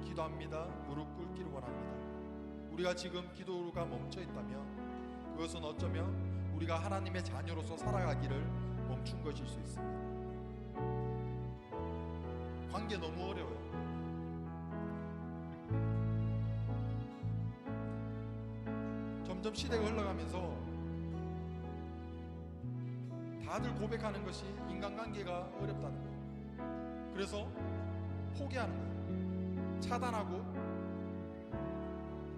기도합니다. 무릎 꿇기를 원합니다. 우리가 지금 기도가 멈춰 있다면 그것은 어쩌면 우리가 하나님의 자녀로서 살아가기를 멈춘 것일 수 있습니다. 관계 너무 어려워요. 점점 시대가 흘러가면서 다들 고백하는 것이 인간관계가 어렵다는 거예요. 그래서 포기하는 거예요. 차단하고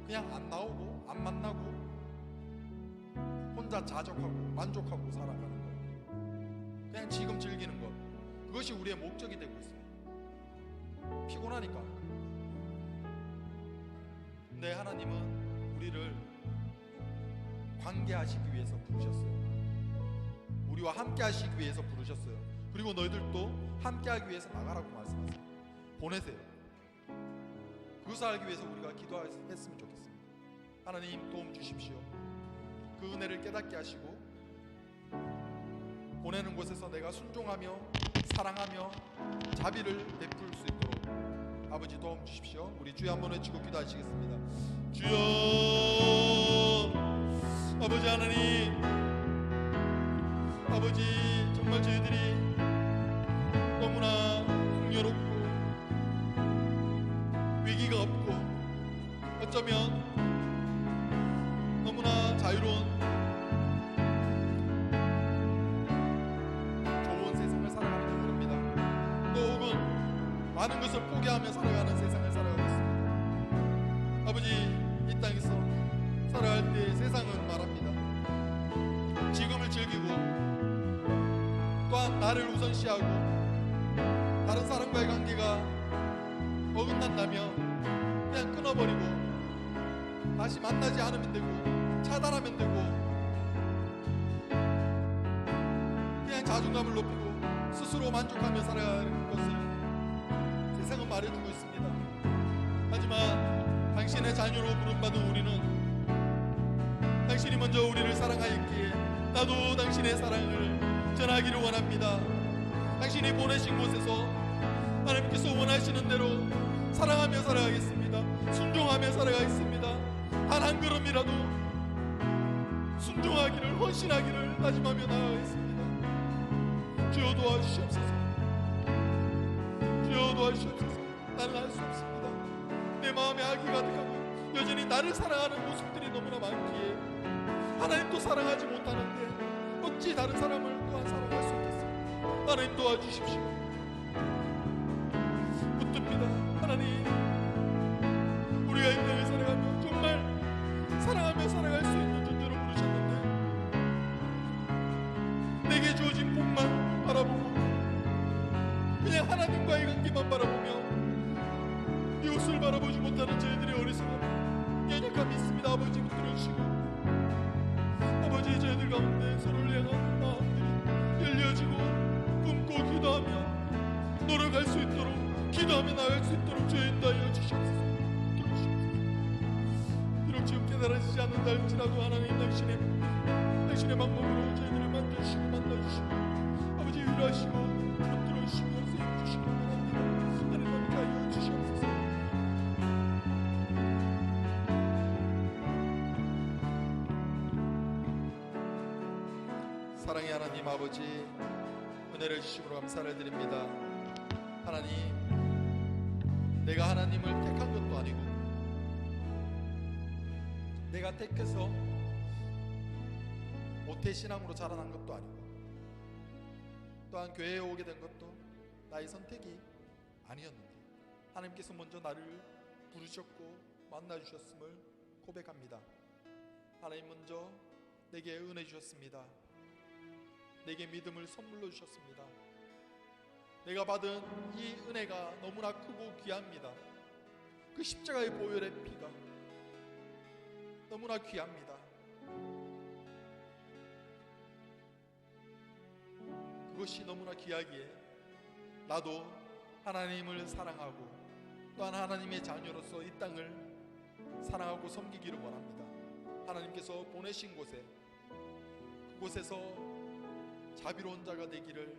그냥 안 나오고 안 만나고 혼자 자족하고 만족하고 살아가는 거예요. 그냥 지금 즐기는 것, 그것이 우리의 목적이 되고 있어요. 피곤하니까. 근데 하나님은 우리를 관계하시기 위해서 부르셨어요. 우리와 함께 하시기 위해서 부르셨어요. 그리고 너희들도 함께 하기 위해서 나가라고 말씀하세요. 보내세요. 그것을 알기 위해서 우리가 기도했으면 좋겠습니다. 하나님 도움 주십시오. 그 은혜를 깨닫게 하시고 보내는 곳에서 내가 순종하며 사랑하며 자비를 베풀 수 있도록 아버지 도움 주십시오. 우리 주여 한번 외치고 기도하시겠습니다. 주여, 아버지 하나님, 아버지 정말 저희들이 너무나 풍요롭고 위기가 없고 어쩌면 너무나 자유로운 좋은 세상을 살아가는 줄 모릅니다. 또 혹은 많은 것을 포기하며 살아가는 세상을 살아가고 있습니다. 아버지, 이 땅에서 살아갈 때 세상은 말합니다. 지금을 즐기고 또한 나를 우선시하고 다른 사람과의 관계가 어긋난다면 그냥 끊어버리고 다시 만나지 않으면 되고 차단하면 되고 그냥 자존감을 높이고 스스로 만족하며 살아가는 것을 세상은 말해주고 있습니다. 하지만 당신의 자녀로 부름받은 우리는 당신이 먼저 우리를 사랑하였기에 나도 당신의 사랑을 전하기를 원합니다. 당신이 보내신 곳에서 하나님께서 원하시는 대로 사랑하며 살아가겠습니다. 순종하며 살아가겠습니다. 단 한 걸음이라도 순종하기를, 헌신하기를 다짐하며 나아가겠습니다. 주여 도와주시옵소서. 주여 도와주시옵소서. 나는 할 수 없습니다. 내 마음에 악이 가득하고 여전히 나를 사랑하는 모습들이 너무나 많기에 하나님도 사랑하지 못하는데 어찌 다른 사람을 또한 사랑할 수 있겠습니까? 하나님 도와주십시오. 붙듭니다. 하나님, 우리가 이 땅을 살아가며 정말 사랑하며 살아갈 수 있는 존재로 부르셨는데 내게 주어진 복만 바라보고 그냥 하나님과의 관계만 바라보며 이웃을 바라보지 못하는 저희들의 어리석음, 연약함이 있습니다. 아버지 붙들어주시고 아버지, 저희들 가운데 서로를 향한 마음들이 열려지고 꿈고 기도하며 노력할 수 있도록, 기도하며 나아갈 수 있도록 주여 인도하여 주시옵소서. 비록 지금 깨달아지지 않는다 할지라도 하나님 당신의 방법으로 저희들을 만져주시고 만나주시고 아버지 위로하시고 사랑의 하나님 아버지, 은혜를 주심으로 감사를 드립니다. 하나님, 내가 하나님을 택한 것도 아니고 내가 택해서 모태신앙으로 자라난 것도 아니고 또한 교회에 오게 된 것도 나의 선택이 아니었는데 하나님께서 먼저 나를 부르셨고 만나주셨음을 고백합니다. 하나님 먼저 내게 은혜 주셨습니다. 내게 믿음을 선물로 주셨습니다. 내가 받은 이 은혜가 너무나 크고 귀합니다. 그 십자가의 보혈의 피가 너무나 귀합니다. 그것이 너무나 귀하기에 나도 하나님을 사랑하고 또한 하나님의 자녀로서 이 땅을 사랑하고 섬기기를 원합니다. 하나님께서 보내신 곳에, 그곳에서 자비로운 자가 되기를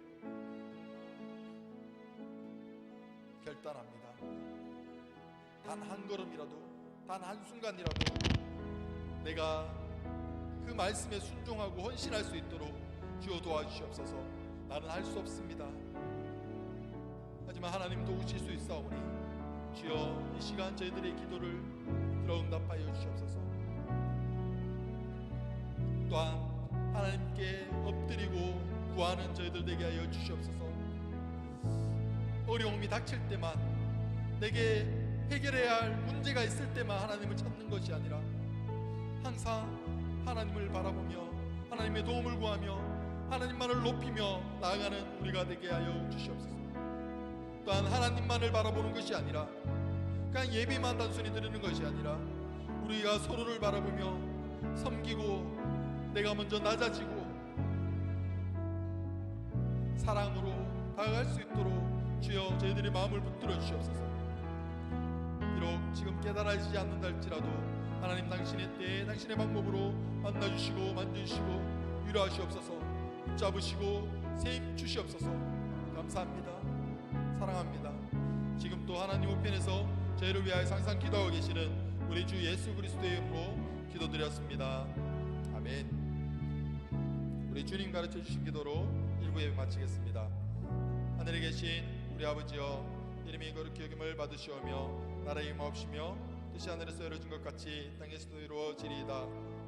결단합니다. 단 한 걸음이라도, 단 한순간이라도 내가 그 말씀에 순종하고 헌신할 수 있도록 주여 도와주시옵소서. 나는 할 수 없습니다. 하지만 하나님 도우실 수 있사오니 주여 이 시간 저희들의 기도를 들어 응답하여 주시옵소서. 또한 하나님께 엎드리고 구하는 저희들 되게 하여 주시옵소서. 어려움이 닥칠 때만, 내게 해결해야 할 문제가 있을 때만 하나님을 찾는 것이 아니라 항상 하나님을 바라보며 하나님의 도움을 구하며 하나님만을 높이며 나아가는 우리가 되게 하여 주시옵소서. 또한 하나님만을 바라보는 것이 아니라 그냥 예배만 단순히 드리는 것이 아니라 우리가 서로를 바라보며 섬기고 내가 먼저 낮아지고 사랑으로 다가갈 수 있도록 주여 저희들의 마음을 붙들어 주시옵소서. 비록 지금 깨달아지지 않는다 할지라도 하나님 당신의 때에 당신의 방법으로 만나주시고 만져주시고 위로하시옵소서. 붙잡으시고 세임 주시옵소서. 감사합니다. 사랑합니다. 지금 또 하나님 우편에서 저희를 위하여 항상 기도하고 계시는 우리 주 예수 그리스도의 이름으로 기도드렸습니다. 아멘. 우리 주님 가르쳐 주신 기도로 1부 예배 마치겠습니다. 하늘에 계신 우리 아버지여, 이름이 거룩히 여김을 받으시오며 나라의 임하옵시며 뜻이 하늘에서 이루어진 것 같이 땅에서도 이루어지리이다.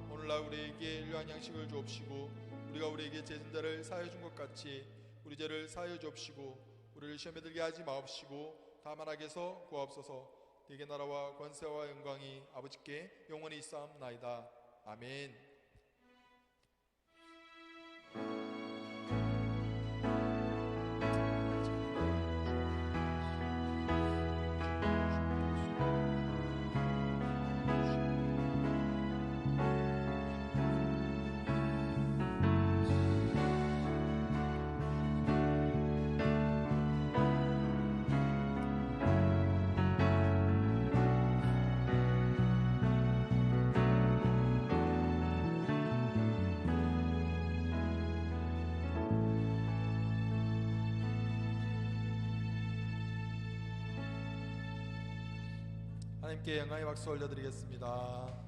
오늘날 우리에게 일용할 양식을 주옵시고 우리가 우리에게 죄진 자를 사하여 준 것 같이 우리 죄를 사하여 주옵시고 우리를 시험에 들게 하지 마옵시고 다만 악에서 구하옵소서. 네게 나라와 권세와 영광이 아버지께 영원히 있사옵나이다. 아멘. 하나님께 영광의 박수 올려드리겠습니다.